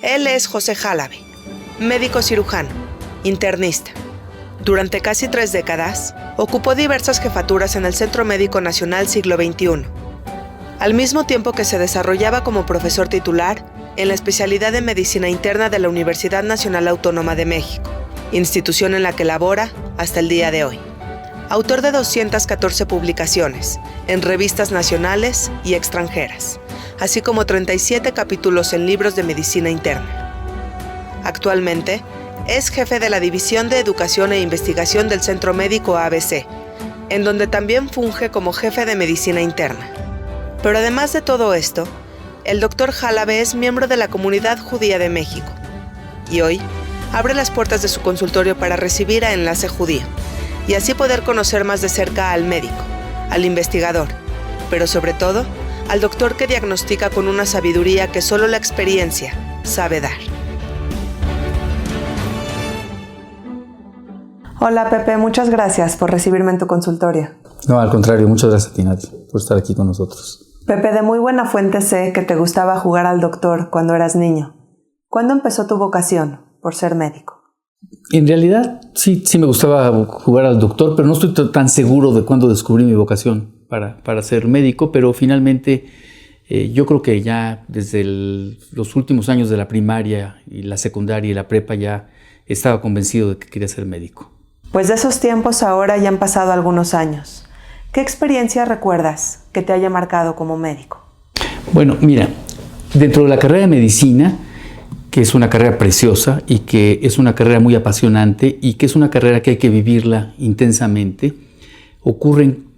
Él es José Jalabe, médico cirujano, internista. Durante casi 3 décadas, ocupó diversas jefaturas en el Centro Médico Nacional Siglo XXI, al mismo tiempo que se desarrollaba como profesor titular en la especialidad de Medicina Interna de la Universidad Nacional Autónoma de México, institución en la que labora hasta el día de hoy. Autor de 214 publicaciones en revistas nacionales y extranjeras, así como 37 capítulos en libros de medicina interna. Actualmente, es jefe de la División de Educación e Investigación del Centro Médico ABC, en donde también funge como jefe de medicina interna. Pero además de todo esto, el Dr. Jalabe es miembro de la Comunidad Judía de México y hoy abre las puertas de su consultorio para recibir a Enlace Judío y así poder conocer más de cerca al médico, al investigador, pero sobre todo al doctor que diagnostica con una sabiduría que solo la experiencia sabe dar. Hola Pepe, muchas gracias por recibirme en tu consultorio. No, al contrario, muchas gracias a ti, Nati, por estar aquí con nosotros. Pepe, de muy buena fuente sé que te gustaba jugar al doctor cuando eras niño. ¿Cuándo empezó tu vocación por ser médico? En realidad, sí me gustaba jugar al doctor, pero no estoy tan seguro de cuándo descubrí mi vocación para ser médico, pero finalmente yo creo que ya desde los últimos años de la primaria y la secundaria y la prepa ya estaba convencido de que quería ser médico. Pues de esos tiempos ahora ya han pasado algunos años. ¿Qué experiencia recuerdas que te haya marcado como médico? Bueno, mira, dentro de la carrera de medicina, que es una carrera preciosa y que es una carrera muy apasionante y que es una carrera que hay que vivirla intensamente, ocurren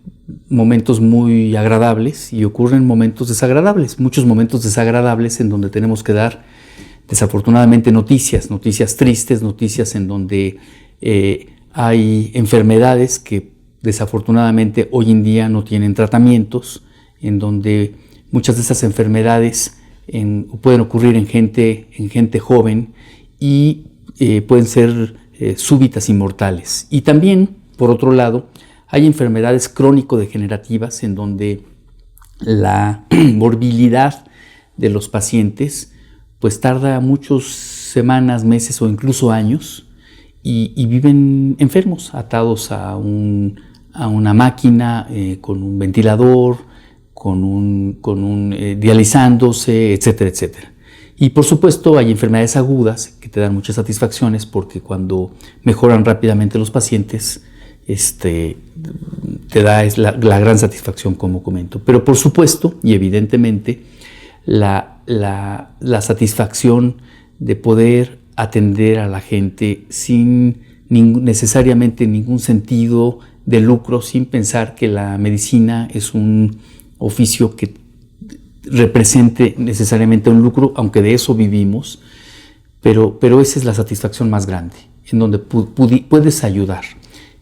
momentos muy agradables y ocurren momentos desagradables, muchos momentos desagradables en donde tenemos que dar desafortunadamente noticias tristes, noticias en donde hay enfermedades que desafortunadamente hoy en día no tienen tratamientos, en donde muchas de esas enfermedades pueden ocurrir en gente joven y pueden ser súbitas y mortales. Y también, por otro lado, hay enfermedades crónico-degenerativas en donde la morbilidad de los pacientes pues tarda muchas semanas, meses o incluso años y viven enfermos, atados a una máquina con un ventilador, dializándose, etcétera, etcétera. Y por supuesto hay enfermedades agudas que te dan muchas satisfacciones porque cuando mejoran rápidamente los pacientes, te da la gran satisfacción, como comento. Pero por supuesto y evidentemente la satisfacción de poder atender a la gente sin necesariamente ningún sentido de lucro, sin pensar que la medicina es un oficio que represente necesariamente un lucro, aunque de eso vivimos, pero esa es la satisfacción más grande, en donde puedes ayudar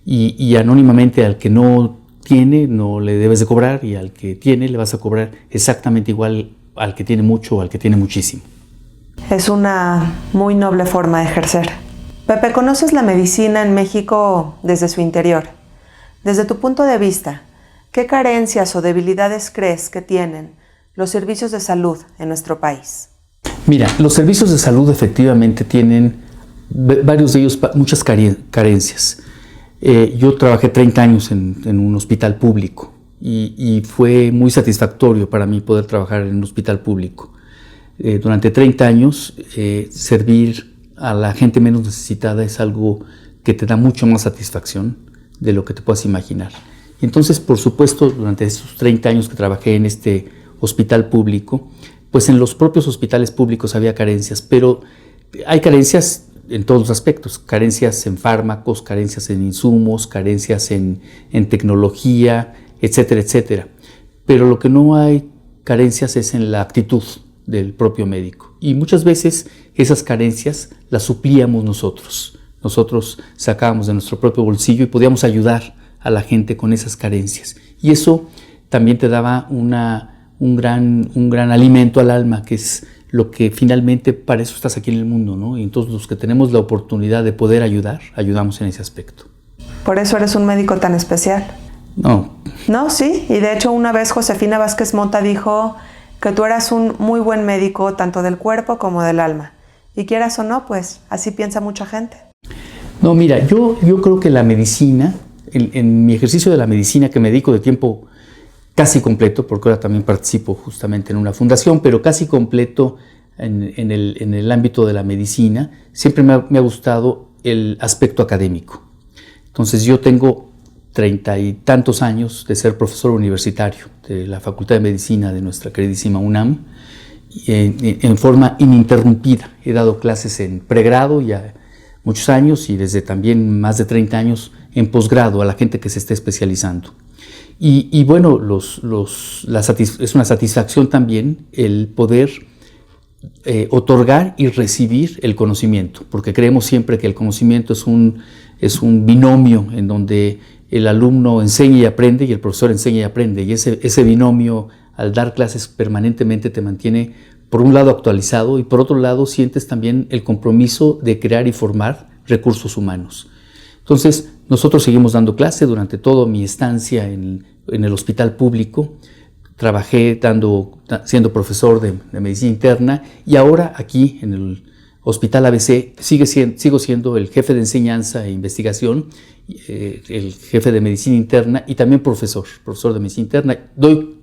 y anónimamente al que no tiene no le debes de cobrar y al que tiene le vas a cobrar exactamente igual al que tiene mucho o al que tiene muchísimo. Es una muy noble forma de ejercer. Pepe, ¿conoces la medicina en México desde su interior? Desde tu punto de vista, ¿qué carencias o debilidades crees que tienen los servicios de salud en nuestro país? Mira, los servicios de salud efectivamente tienen, varios de ellos, muchas carencias. Yo trabajé 30 años en un hospital público y fue muy satisfactorio para mí poder trabajar en un hospital público. Durante 30 años, servir a la gente menos necesitada es algo que te da mucho más satisfacción de lo que te puedas imaginar. Entonces, por supuesto, durante esos 30 años que trabajé en este hospital público, pues en los propios hospitales públicos había carencias, pero hay carencias en todos los aspectos, carencias en fármacos, carencias en insumos, carencias en tecnología, etcétera, etcétera. Pero lo que no hay carencias es en la actitud del propio médico. Y muchas veces esas carencias las suplíamos nosotros. Nosotros sacábamos de nuestro propio bolsillo y podíamos ayudar a la gente con esas carencias. Y eso también te daba un gran alimento al alma, que es lo que finalmente para eso estás aquí en el mundo, ¿no? Y entonces los que tenemos la oportunidad de poder ayudar, ayudamos en ese aspecto. ¿Por eso eres un médico tan especial? No. No, sí. Y de hecho una vez Josefina Vázquez Mota dijo que tú eras un muy buen médico tanto del cuerpo como del alma Y quieras o no, pues así piensa mucha gente. No, mira, yo creo que la medicina, en mi ejercicio de la medicina, que me dedico de tiempo casi completo, porque ahora también participo justamente en una fundación, pero casi completo en el ámbito de la medicina, siempre me ha gustado el aspecto académico. Entonces yo tengo 30 y tantos años de ser profesor universitario de la Facultad de Medicina de nuestra queridísima UNAM, en forma ininterrumpida. He dado clases en pregrado ya muchos años y desde también más de 30 años en posgrado a la gente que se esté especializando. Y bueno, es una satisfacción también el poder otorgar y recibir el conocimiento, porque creemos siempre que el conocimiento es un binomio en donde el alumno enseña y aprende y el profesor enseña y aprende, y ese binomio, al dar clases permanentemente, te mantiene por un lado actualizado y por otro lado sientes también el compromiso de crear y formar recursos humanos. Entonces nosotros seguimos dando clase durante toda mi estancia en el hospital público. Trabajé siendo profesor de medicina interna y ahora aquí en el Hospital ABC sigo siendo el jefe de enseñanza e investigación, el jefe de medicina interna y también profesor de medicina interna. Doy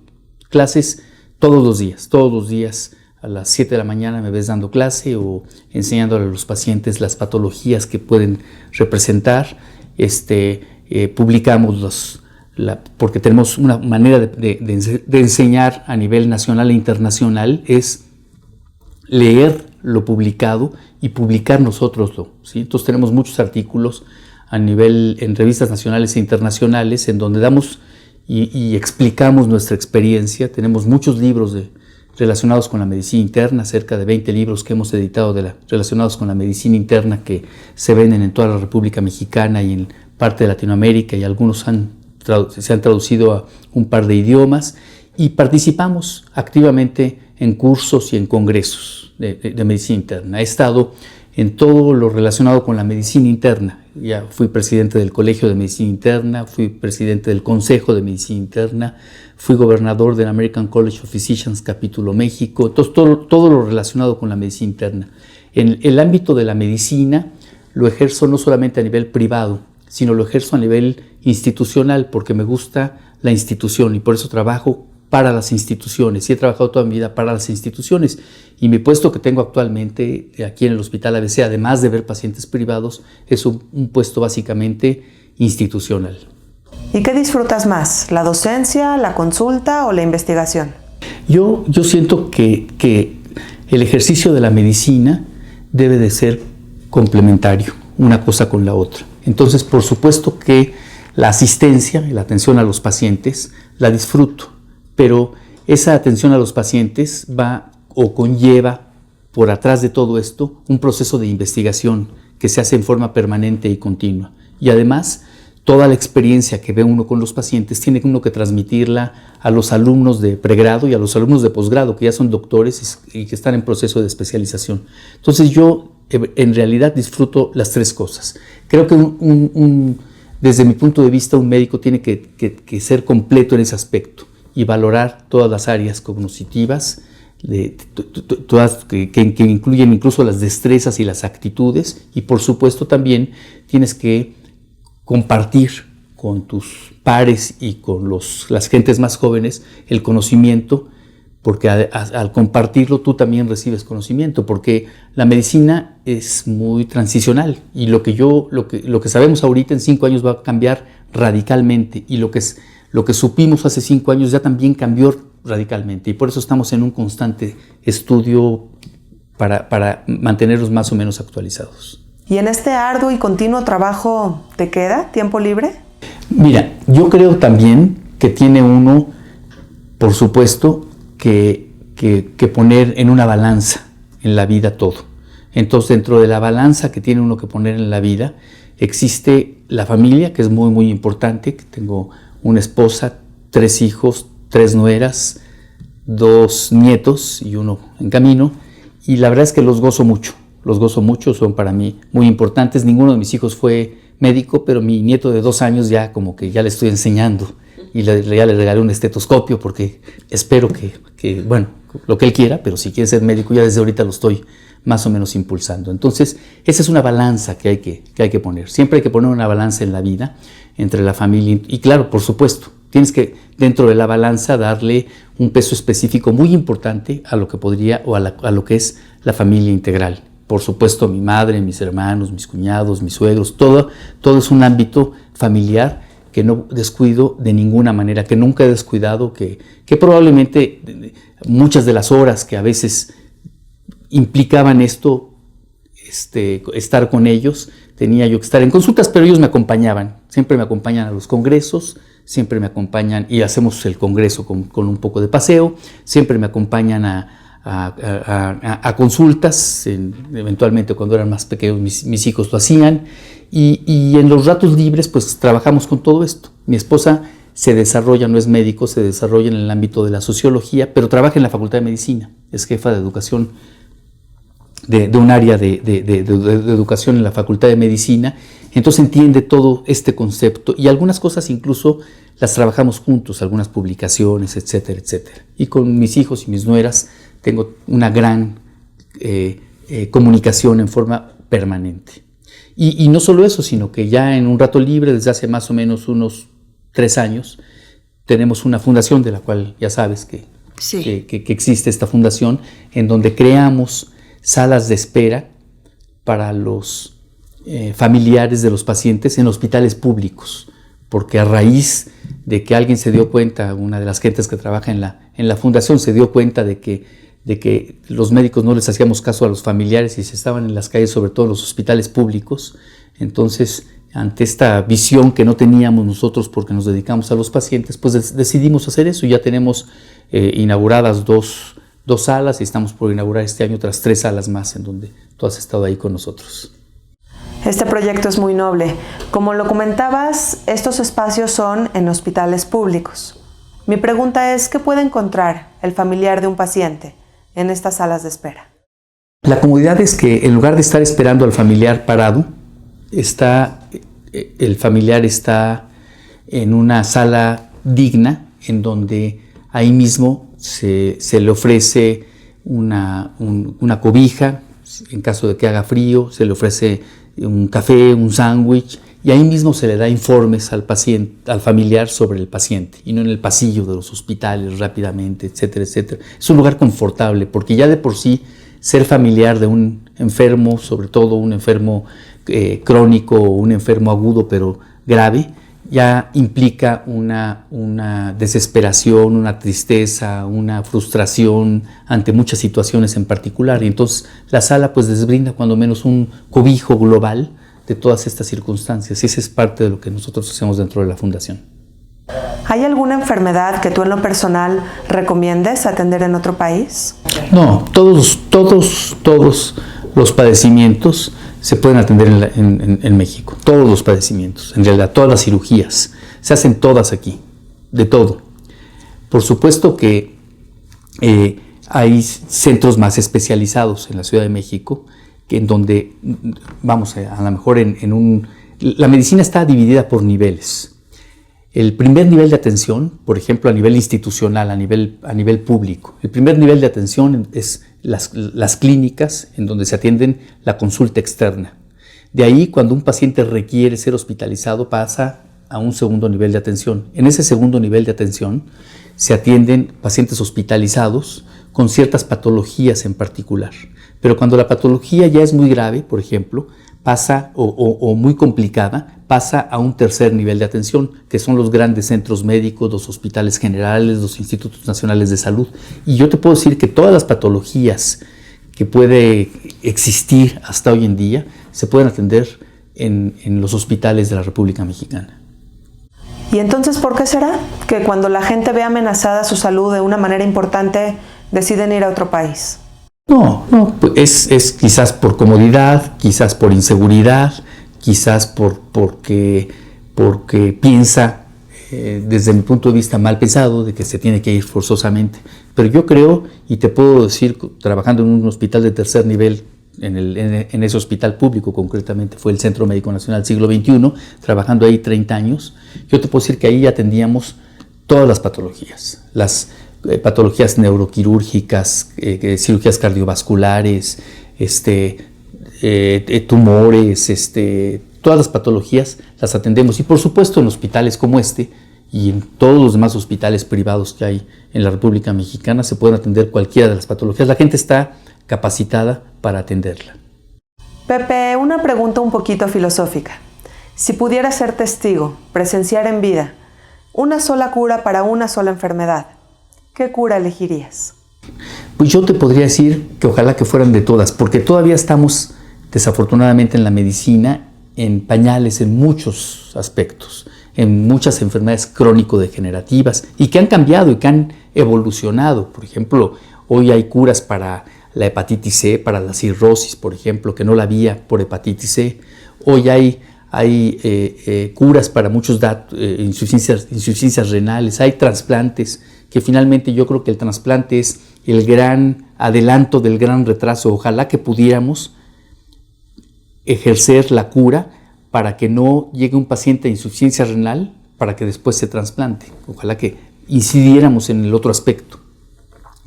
clases todos los días. A las 7 de la mañana me ves dando clase o enseñándole a los pacientes las patologías que pueden representar. Publicamos porque tenemos una manera de enseñar a nivel nacional e internacional, es leer lo publicado y publicar nosotros, ¿sí? Entonces tenemos muchos artículos en revistas nacionales e internacionales en donde damos y explicamos nuestra experiencia. Tenemos muchos libros relacionados con la medicina interna, cerca de 20 libros que hemos editado relacionados con la medicina interna, que se venden en toda la República Mexicana y en parte de Latinoamérica, y algunos se han traducido a un par de idiomas, y participamos activamente en cursos y en congresos de medicina interna. He estado en todo lo relacionado con la medicina interna. Ya fui presidente del Colegio de Medicina Interna, fui presidente del Consejo de Medicina Interna, fui gobernador del American College of Physicians, capítulo México. Entonces, todo lo relacionado con la medicina interna. En el ámbito de la medicina lo ejerzo no solamente a nivel privado, sino lo ejerzo a nivel institucional, porque me gusta la institución y por eso trabajo para las instituciones, y he trabajado toda mi vida para las instituciones, y mi puesto que tengo actualmente aquí en el Hospital ABC, además de ver pacientes privados, es un puesto básicamente institucional. ¿Y qué disfrutas más? ¿La docencia, la consulta o la investigación? Yo siento que el ejercicio de la medicina debe de ser complementario, una cosa con la otra. Entonces, por supuesto que la asistencia y la atención a los pacientes la disfruto, pero esa atención a los pacientes va o conlleva por atrás de todo esto un proceso de investigación que se hace en forma permanente y continua. Y además, toda la experiencia que ve uno con los pacientes tiene uno que transmitirla a los alumnos de pregrado y a los alumnos de posgrado, que ya son doctores y que están en proceso de especialización. Entonces yo en realidad disfruto las tres cosas. Creo que desde mi punto de vista un médico tiene que ser completo en ese aspecto y valorar todas las áreas cognitivas, todas que incluyen incluso las destrezas y las actitudes, y por supuesto también tienes que compartir con tus pares y con las gentes más jóvenes el conocimiento, porque al compartirlo tú también recibes conocimiento, porque la medicina es muy transicional y lo que sabemos ahorita en 5 años va a cambiar radicalmente, y lo que supimos hace 5 años ya también cambió radicalmente, y por eso estamos en un constante estudio para mantenernos más o menos actualizados. ¿Y en este arduo y continuo trabajo te queda tiempo libre? Mira, yo creo también que tiene uno, por supuesto, que poner en una balanza en la vida todo. Entonces, dentro de la balanza que tiene uno que poner en la vida, existe la familia, que es muy, muy importante. Tengo una esposa, 3 hijos, 3 nueras, 2 nietos y 1 en camino, y la verdad es que los gozo mucho, son para mí muy importantes. Ninguno de mis hijos fue médico, pero mi nieto de 2 años ya como que ya le estoy enseñando, y ya le regalé un estetoscopio porque espero que bueno, lo que él quiera, pero si quiere ser médico ya desde ahorita lo estoy más o menos impulsando. Entonces, esa es una balanza que hay que poner. Siempre hay que poner una balanza en la vida entre la familia y claro, por supuesto, tienes que dentro de la balanza darle un peso específico muy importante a lo que podría o a lo que es la familia integral. Por supuesto, mi madre, mis hermanos, mis cuñados, mis suegros, todo es un ámbito familiar que no descuido de ninguna manera, que nunca he descuidado, que probablemente muchas de las horas que a veces implicaban esto, estar con ellos, tenía yo que estar en consultas, pero ellos me acompañaban, siempre me acompañan a los congresos, siempre me acompañan y hacemos el congreso con un poco de paseo, siempre me acompañan a consultas, eventualmente cuando eran más pequeños mis hijos lo hacían, y en los ratos libres pues trabajamos con todo esto. Mi esposa se desarrolla, no es médico, se desarrolla en el ámbito de la sociología, pero trabaja en la Facultad de Medicina, es jefa de educación de un área de educación en la Facultad de Medicina, entonces entiende todo este concepto y algunas cosas incluso las trabajamos juntos, algunas publicaciones, etcétera, etcétera. Y con mis hijos y mis nueras tengo una gran comunicación en forma permanente. Y no solo eso, sino que ya en un rato libre, desde hace más o menos unos 3 años, tenemos una fundación de la cual ya sabes que existe esta fundación, en donde creamos salas de espera para los familiares de los pacientes en hospitales públicos, porque a raíz de que alguien se dio cuenta, una de las gentes que trabaja en la fundación se dio cuenta de que los médicos no les hacíamos caso a los familiares y se estaban en las calles, sobre todo en los hospitales públicos. Entonces, ante esta visión que no teníamos nosotros porque nos dedicamos a los pacientes, pues decidimos hacer eso. Ya tenemos inauguradas dos salas y estamos por inaugurar este año otras 3 salas más en donde tú has estado ahí con nosotros. Este proyecto es muy noble. Como lo comentabas, estos espacios son en hospitales públicos. Mi pregunta es, ¿qué puede encontrar el familiar de un paciente en estas salas de espera? La comodidad es que en lugar de estar esperando al familiar parado, el familiar está en una sala digna en donde ahí mismo se le ofrece una cobija, en caso de que haga frío, se le ofrece un café, un sándwich, y ahí mismo se le da informes al paciente, al familiar sobre el paciente, y no en el pasillo de los hospitales rápidamente, etcétera, etcétera. Es un lugar confortable, porque ya de por sí ser familiar de un enfermo, sobre todo un enfermo crónico o un enfermo agudo pero grave, ya implica una desesperación, una tristeza, una frustración ante muchas situaciones en particular. Y entonces la sala pues les brinda cuando menos un cobijo global de todas estas circunstancias. Y esa es parte de lo que nosotros hacemos dentro de la Fundación. ¿Hay alguna enfermedad que tú en lo personal recomiendes atender en otro país? No, todos los padecimientos se pueden atender en México, todos los padecimientos, en realidad todas las cirugías, se hacen todas aquí, de todo. Por supuesto que hay centros más especializados en la Ciudad de México, en donde, vamos, a lo mejor la medicina está dividida por niveles. El primer nivel de atención, por ejemplo, a nivel institucional, a nivel público, el primer nivel de atención es las clínicas en donde se atienden la consulta externa. De ahí, cuando un paciente requiere ser hospitalizado, pasa a un segundo nivel de atención. En ese segundo nivel de atención se atienden pacientes hospitalizados con ciertas patologías en particular. Pero cuando la patología ya es muy grave, por ejemplo, pasa o muy complicada, pasa a un tercer nivel de atención, que son los grandes centros médicos, los hospitales generales, los institutos nacionales de salud. Y yo te puedo decir que todas las patologías que puede existir hasta hoy en día se pueden atender en los hospitales de la República Mexicana. ¿Y entonces por qué será que cuando la gente ve amenazada su salud de una manera importante, deciden ir a otro país? No, es quizás por comodidad, quizás por inseguridad, quizás porque piensa, desde mi punto de vista mal pensado, de que se tiene que ir forzosamente. Pero yo creo, y te puedo decir, trabajando en un hospital de tercer nivel, en ese hospital público concretamente, fue el Centro Médico Nacional Siglo XXI, trabajando ahí 30 años, yo te puedo decir que ahí atendíamos todas las patologías, las patologías neuroquirúrgicas, cirugías cardiovasculares, tumores, todas las patologías las atendemos. Y por supuesto en hospitales como este y en todos los demás hospitales privados que hay en la República Mexicana se pueden atender cualquiera de las patologías. La gente está capacitada para atenderla. Pepe, una pregunta un poquito filosófica. Si pudieras ser testigo, presenciar en vida, una sola cura para una sola enfermedad, ¿qué cura elegirías? Pues yo te podría decir que ojalá que fueran de todas, porque todavía estamos desafortunadamente en la medicina en pañales en muchos aspectos, en muchas enfermedades crónico-degenerativas y que han cambiado y que han evolucionado. Por ejemplo, hoy hay curas para la hepatitis C, para la cirrosis, por ejemplo, que no la había por hepatitis C. Hoy hay curas para muchos insuficiencias renales, hay trasplantes, que finalmente yo creo que el trasplante es el gran adelanto del gran retraso. Ojalá que pudiéramos ejercer la cura para que no llegue un paciente a insuficiencia renal para que después se trasplante. Ojalá que incidiéramos en el otro aspecto.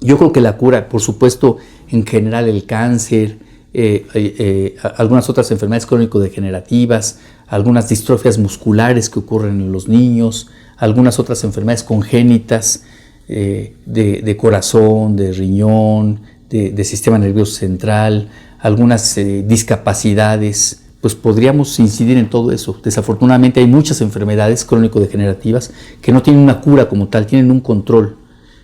Yo creo que la cura, por supuesto, en general el cáncer, algunas otras enfermedades crónico-degenerativas, algunas distrofias musculares que ocurren en los niños, algunas otras enfermedades congénitas de corazón, de riñón, de sistema nervioso central, algunas discapacidades, pues podríamos incidir en todo eso. Desafortunadamente hay muchas enfermedades crónico-degenerativas que no tienen una cura como tal, tienen un control.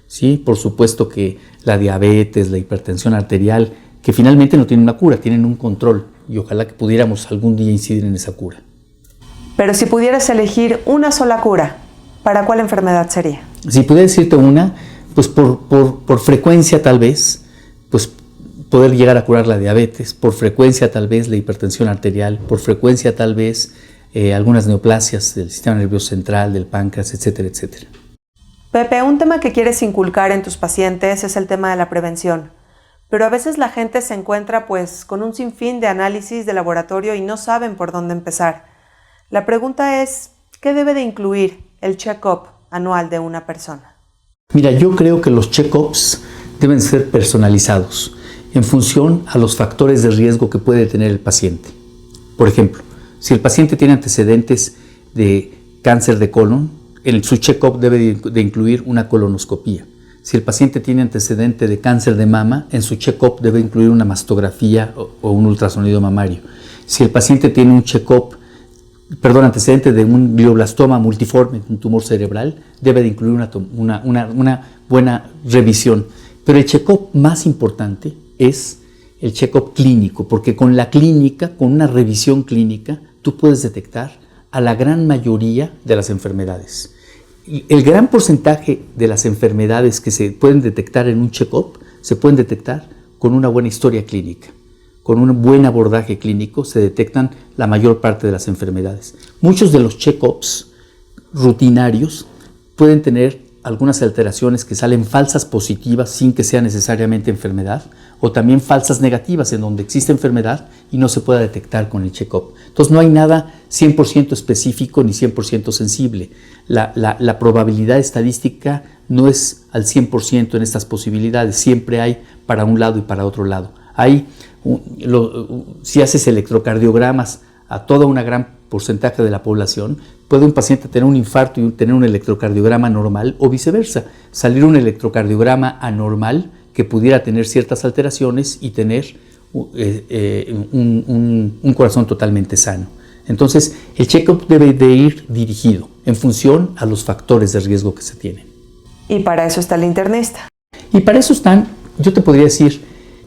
¿Sí? Por supuesto que la diabetes, la hipertensión arterial, que finalmente no tienen una cura, tienen un control, y ojalá que pudiéramos algún día incidir en esa cura. Pero si pudieras elegir una sola cura, ¿para cuál enfermedad sería? Si pudiera decirte una, pues por frecuencia tal vez, pues poder llegar a curar la diabetes, por frecuencia tal vez la hipertensión arterial, por frecuencia tal vez algunas neoplasias del sistema nervioso central, del páncreas, etcétera, etcétera. Pepe, un tema que quieres inculcar en tus pacientes es el tema de la prevención, pero a veces la gente se encuentra pues con un sinfín de análisis de laboratorio y no saben por dónde empezar. La pregunta es, ¿qué debe de incluir el check-up anual de una persona? Mira, yo creo que los check-ups deben ser personalizados en función a los factores de riesgo que puede tener el paciente. Por ejemplo, si el paciente tiene antecedentes de cáncer de colon, su check-up debe de incluir una colonoscopía. Si el paciente tiene antecedente de cáncer de mama, en su check-up debe incluir una mastografía o un ultrasonido mamario. Si el paciente tiene un antecedente de un glioblastoma multiforme, un tumor cerebral, debe de incluir una buena revisión. Pero el check-up más importante es el check-up clínico, porque con la clínica, con una revisión clínica, tú puedes detectar a la gran mayoría de las enfermedades. El gran porcentaje de las enfermedades que se pueden detectar en un check-up se pueden detectar con una buena historia clínica. Con un buen abordaje clínico se detectan la mayor parte de las enfermedades. Muchos de los check-ups rutinarios pueden tener algunas alteraciones que salen falsas positivas sin que sea necesariamente enfermedad, o también falsas negativas en donde existe enfermedad y no se pueda detectar con el check-up. Entonces no hay nada 100% específico ni 100% sensible. La probabilidad estadística no es al 100% en estas posibilidades, siempre hay para un lado y para otro lado. Si haces electrocardiogramas a toda una gran porcentaje de la población, puede un paciente tener un infarto y tener un electrocardiograma normal, o viceversa, salir un electrocardiograma anormal que pudiera tener ciertas alteraciones y tener un corazón totalmente sano. Entonces, el check-up debe de ir dirigido en función a los factores de riesgo que se tienen. Y para eso está el internista. Y para eso están, yo te podría decir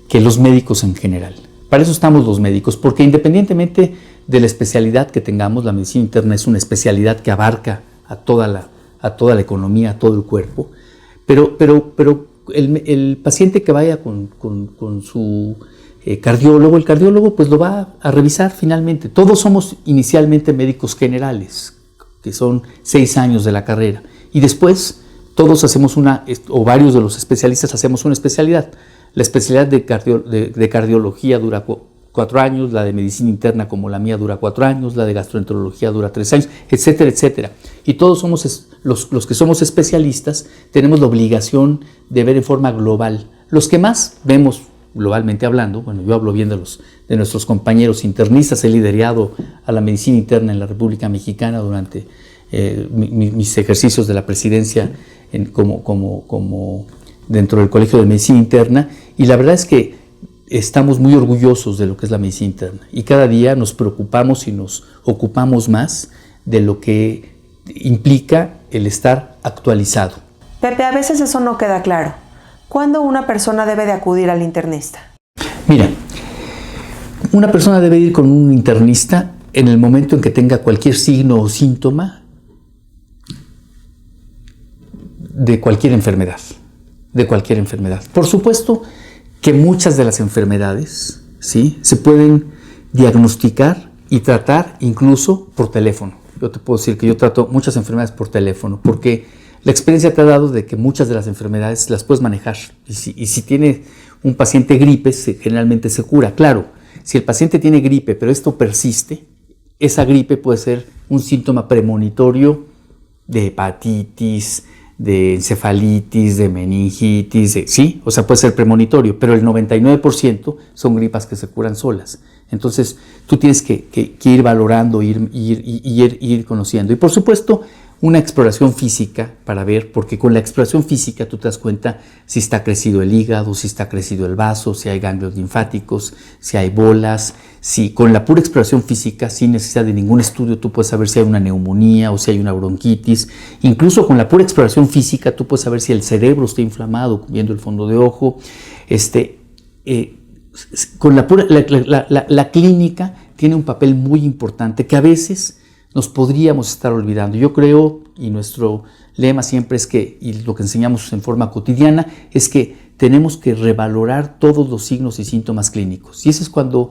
que los médicos en general. Para eso estamos los médicos, porque independientemente de la especialidad que tengamos, la medicina interna es una especialidad que abarca a toda la economía, a todo el cuerpo, pero el paciente que vaya con su cardiólogo, el cardiólogo pues lo va a revisar finalmente. Todos somos inicialmente médicos generales, que son 6 años de la carrera, y después todos hacemos o varios de los especialistas hacemos una especialidad. La especialidad de cardiología dura 4 años, la de medicina interna como la mía dura 4 años, la de gastroenterología dura 3 años, etcétera, etcétera. Y todos somos, los que somos especialistas tenemos la obligación de ver en forma global. Los que más vemos globalmente hablando. Bueno, yo hablo bien de nuestros compañeros internistas. He liderado a la medicina interna en la República Mexicana durante mis ejercicios de la presidencia como dentro del Colegio de Medicina Interna, y la verdad es que estamos muy orgullosos de lo que es la medicina interna y cada día nos preocupamos y nos ocupamos más de lo que implica el estar actualizado. Pepe, a veces eso no queda claro. ¿Cuándo una persona debe de acudir al internista? Mira, una persona debe ir con un internista en el momento en que tenga cualquier signo o síntoma de cualquier enfermedad. Por supuesto que muchas de las enfermedades, ¿sí?, se pueden diagnosticar y tratar incluso por teléfono. Yo te puedo decir que yo trato muchas enfermedades por teléfono porque la experiencia te ha dado de que muchas de las enfermedades las puedes manejar. Y si tiene un paciente gripe, generalmente se cura. Claro, si el paciente tiene gripe, pero esto persiste, esa gripe puede ser un síntoma premonitorio de hepatitis, de encefalitis, de meningitis, ¿sí? O sea, puede ser premonitorio, pero el 99% son gripas que se curan solas. Entonces, tú tienes que ir valorando, ir conociendo. Y por supuesto, una exploración física para ver, porque con la exploración física tú te das cuenta si está crecido el hígado, si está crecido el vaso, si hay ganglios linfáticos, si hay bolas. Si con la pura exploración física, sin necesidad de ningún estudio, tú puedes saber si hay una neumonía o si hay una bronquitis. Incluso con la pura exploración física, tú puedes saber si el cerebro está inflamado, viendo el fondo de ojo. Con la clínica tiene un papel muy importante que a veces nos podríamos estar olvidando. Yo creo, y nuestro lema siempre es que, y lo que enseñamos en forma cotidiana, es que tenemos que revalorar todos los signos y síntomas clínicos. Y eso es cuando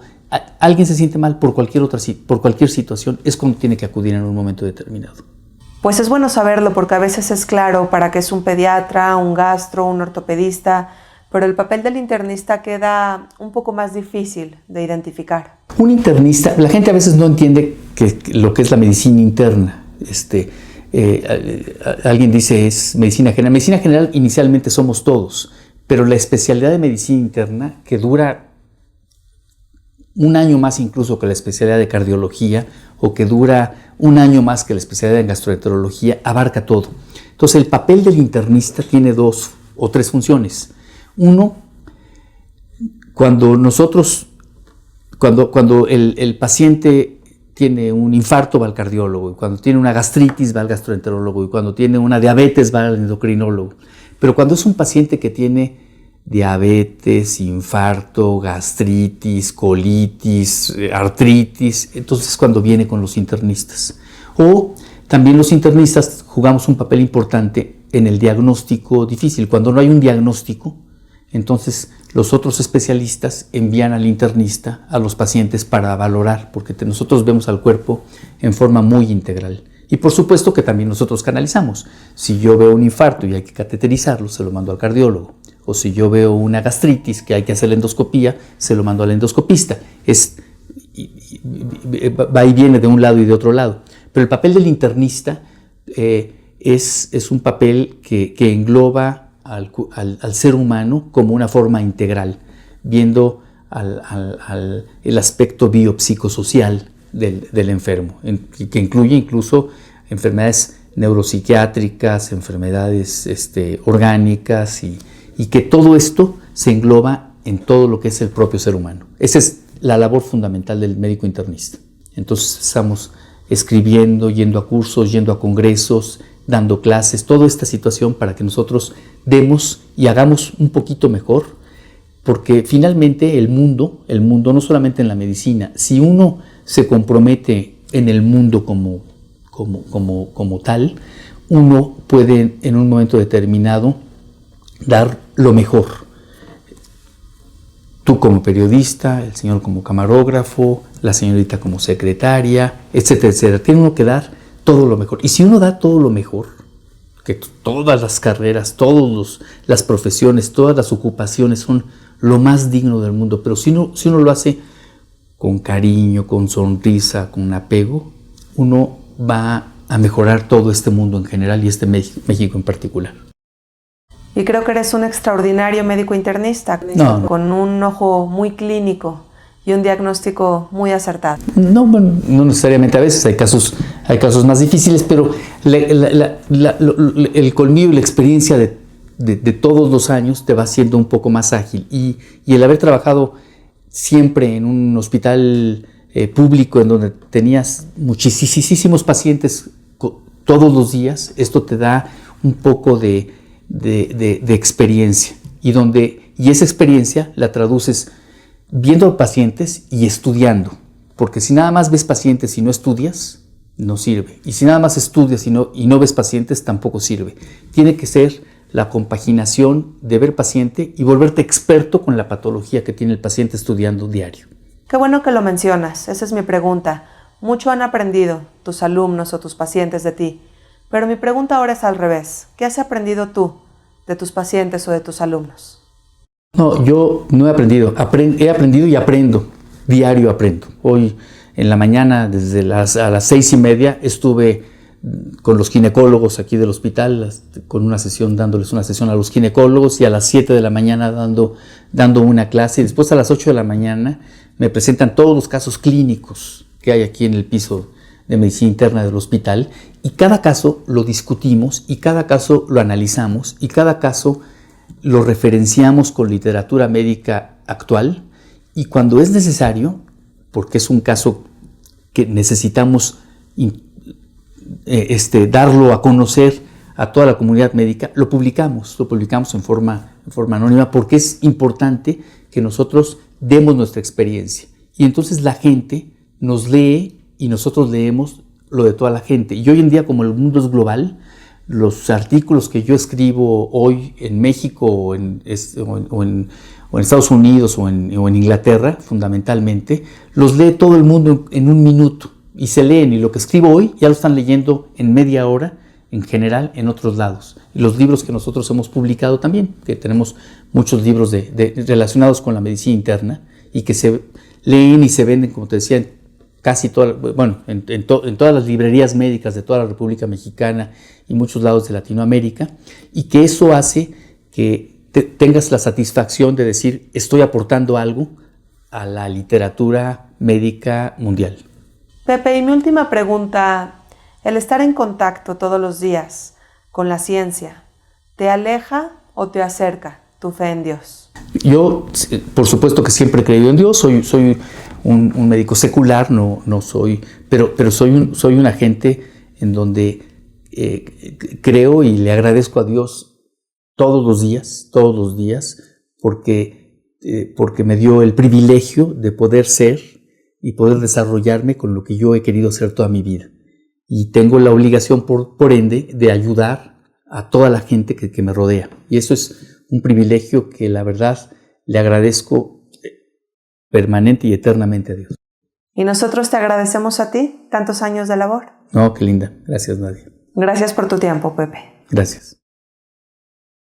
alguien se siente mal por cualquier situación, es cuando tiene que acudir en un momento determinado. Pues es bueno saberlo porque a veces es claro para qué es un pediatra, un gastro, un ortopedista, pero el papel del internista queda un poco más difícil de identificar. Un internista, la gente a veces no entiende lo que es la medicina interna. Alguien dice es medicina general. Medicina general inicialmente somos todos, pero la especialidad de medicina interna, que dura un año más incluso que la especialidad de cardiología, o que dura un año más que la especialidad de gastroenterología, abarca todo. Entonces el papel del internista tiene 2 o 3 funciones. Uno, cuando el paciente tiene un infarto va al cardiólogo, y cuando tiene una gastritis va al gastroenterólogo, y cuando tiene una diabetes va al endocrinólogo. Pero cuando es un paciente que tiene diabetes, infarto, gastritis, colitis, artritis, entonces es cuando viene con los internistas. O también los internistas jugamos un papel importante en el diagnóstico difícil. Cuando no hay un diagnóstico, entonces los otros especialistas envían al internista a los pacientes para valorar, porque nosotros vemos al cuerpo en forma muy integral. Y por supuesto que también nosotros canalizamos. Si yo veo un infarto y hay que cateterizarlo, se lo mando al cardiólogo. O si yo veo una gastritis que hay que hacer la endoscopía, se lo mando al endoscopista. Va y viene de un lado y de otro lado. Pero el papel del internista es un papel que engloba al ser humano como una forma integral, viendo el aspecto biopsicosocial del enfermo, que incluye incluso enfermedades neuropsiquiátricas, enfermedades orgánicas, y que todo esto se engloba en todo lo que es el propio ser humano. Esa es la labor fundamental del médico internista. Entonces estamos escribiendo, yendo a cursos, yendo a congresos, dando clases, toda esta situación para que nosotros demos y hagamos un poquito mejor, porque finalmente el mundo no solamente en la medicina, si uno se compromete en el mundo como tal, uno puede en un momento determinado dar lo mejor. Tú como periodista, el señor como camarógrafo, la señorita como secretaria, etcétera, etcétera. Tiene uno que dar todo lo mejor. Y si uno da todo lo mejor, que todas las carreras, todas las profesiones, todas las ocupaciones son lo más digno del mundo, pero si uno lo hace con cariño, con sonrisa, con apego, uno va a mejorar todo este mundo en general y este México en particular. Y creo que eres un extraordinario médico internista, con un ojo muy clínico y un diagnóstico muy acertado. No, bueno, no necesariamente. A veces hay casos más difíciles, pero el colmillo y la experiencia de todos los años te va haciendo un poco más ágil. Y el haber trabajado siempre en un hospital público en donde tenías muchísimos pacientes todos los días, esto te da un poco de experiencia. Y esa experiencia la traduces viendo pacientes y estudiando. Porque si nada más ves pacientes y no estudias, no sirve. Y si nada más estudias y no ves pacientes, tampoco sirve. Tiene que ser la compaginación de ver paciente y volverte experto con la patología que tiene el paciente estudiando diario. Qué bueno que lo mencionas, esa es mi pregunta. Mucho han aprendido tus alumnos o tus pacientes de ti, pero mi pregunta ahora es al revés. ¿Qué has aprendido tú de tus pacientes o de tus alumnos? No, yo no he aprendido. He aprendido y aprendo. Diario aprendo. Hoy en la mañana, a las 6:30, estuve con los ginecólogos aquí del hospital, dándoles una sesión a los ginecólogos, y a las 7 de la mañana dando una clase. Y después a las 8 de la mañana me presentan todos los casos clínicos que hay aquí en el piso de medicina interna del hospital, y cada caso lo discutimos, y cada caso lo analizamos, y cada caso lo referenciamos con literatura médica actual, y cuando es necesario, porque es un caso que necesitamos darlo a conocer a toda la comunidad médica, lo publicamos en forma anónima, porque es importante que nosotros demos nuestra experiencia. Y entonces la gente nos lee y nosotros leemos lo de toda la gente. Y hoy en día, como el mundo es global, los artículos que yo escribo hoy en México o en Estados Unidos o en Inglaterra, fundamentalmente, los lee todo el mundo en un minuto y se leen, y lo que escribo hoy ya lo están leyendo en media hora, en general, en otros lados. Y los libros que nosotros hemos publicado también, que tenemos muchos libros relacionados con la medicina interna y que se leen y se venden, como te decía, en todas las librerías médicas de toda la República Mexicana y muchos lados de Latinoamérica, y que eso hace que tengas la satisfacción de decir: estoy aportando algo a la literatura médica mundial. Pepe, y mi última pregunta, el estar en contacto todos los días con la ciencia, ¿te aleja o te acerca tu fe en Dios? Yo, por supuesto que siempre he creído en Dios, soy un médico secular, pero soy un agente en donde creo y le agradezco a Dios todos los días, porque me dio el privilegio de poder ser y poder desarrollarme con lo que yo he querido hacer toda mi vida. Y tengo la obligación, por ende, de ayudar a toda la gente que me rodea. Y eso es un privilegio que, la verdad, le agradezco permanente y eternamente a Dios. Y nosotros te agradecemos a ti tantos años de labor. No, qué linda. Gracias, Nadia. Gracias por tu tiempo, Pepe. Gracias.